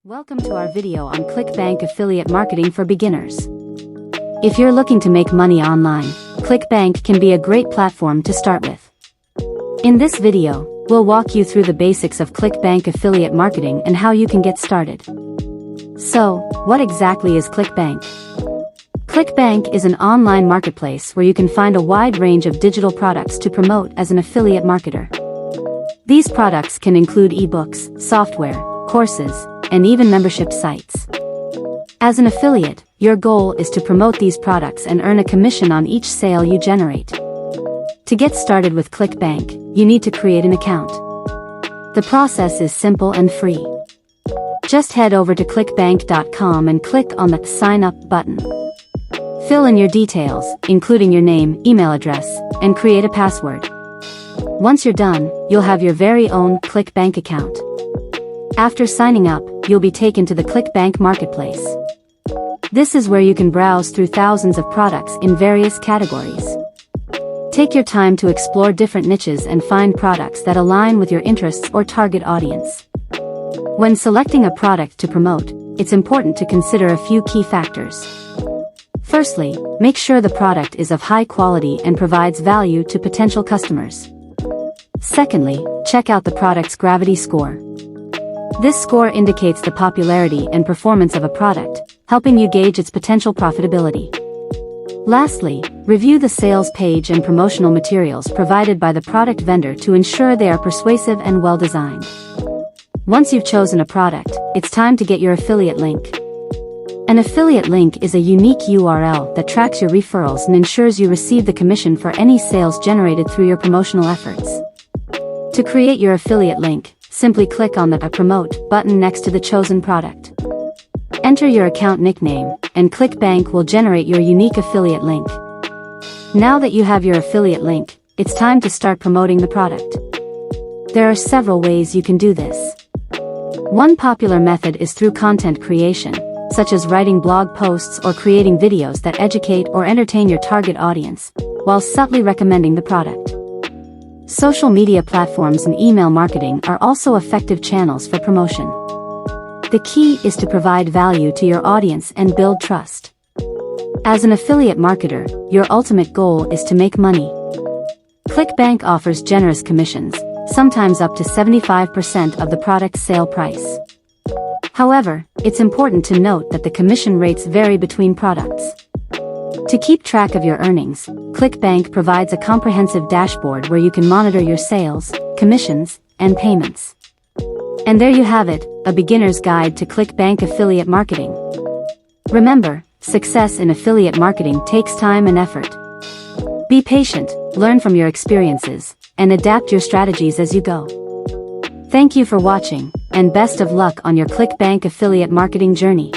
Welcome to our video on Clickbank affiliate marketing for beginners. If you're looking to make money online, Clickbank can be a great platform to start with. In this video, we'll walk you through the basics of Clickbank affiliate marketing and how you can get started. So, what exactly is Clickbank? Clickbank is an online marketplace where you can find a wide range of digital products to promote as an affiliate marketer. These products can include ebooks, software, courses, and even membership sites. As an affiliate, your goal is to promote these products and earn a commission on each sale you generate. To get started with Clickbank, you need to create an account. The process is simple and free. Just head over to clickbank.com and click on the Sign Up button. Fill in your details, including your name, email address, and create a password. Once you're done, you'll have your very own Clickbank account. After signing up, you'll be taken to the Clickbank marketplace. This is where you can browse through thousands of products in various categories. Take your time to explore different niches and find products that align with your interests or target audience. When selecting a product to promote, it's important to consider a few key factors. Firstly, make sure the product is of high quality and provides value to potential customers. Secondly, check out the product's gravity score. This score indicates the popularity and performance of a product, helping you gauge its potential profitability. Lastly, review the sales page and promotional materials provided by the product vendor to ensure they are persuasive and well-designed. Once you've chosen a product, it's time to get your affiliate link. An affiliate link is a unique URL that tracks your referrals and ensures you receive the commission for any sales generated through your promotional efforts. To create your affiliate link, simply click on the Promote button next to the chosen product. Enter your account nickname, and Clickbank will generate your unique affiliate link. Now that you have your affiliate link, it's time to start promoting the product. There are several ways you can do this. One popular method is through content creation, such as writing blog posts or creating videos that educate or entertain your target audience, while subtly recommending the product. Social media platforms and email marketing are also effective channels for promotion. The key is to provide value to your audience and build trust. As an affiliate marketer, your ultimate goal is to make money. Clickbank offers generous commissions, sometimes up to 75% of the product's sale price. However, it's important to note that the commission rates vary between products. To keep track of your earnings, Clickbank provides a comprehensive dashboard where you can monitor your sales, commissions, and payments. And there you have it, a beginner's guide to Clickbank affiliate marketing. Remember, success in affiliate marketing takes time and effort. Be patient, learn from your experiences, and adapt your strategies as you go. Thank you for watching, and best of luck on your Clickbank affiliate marketing journey.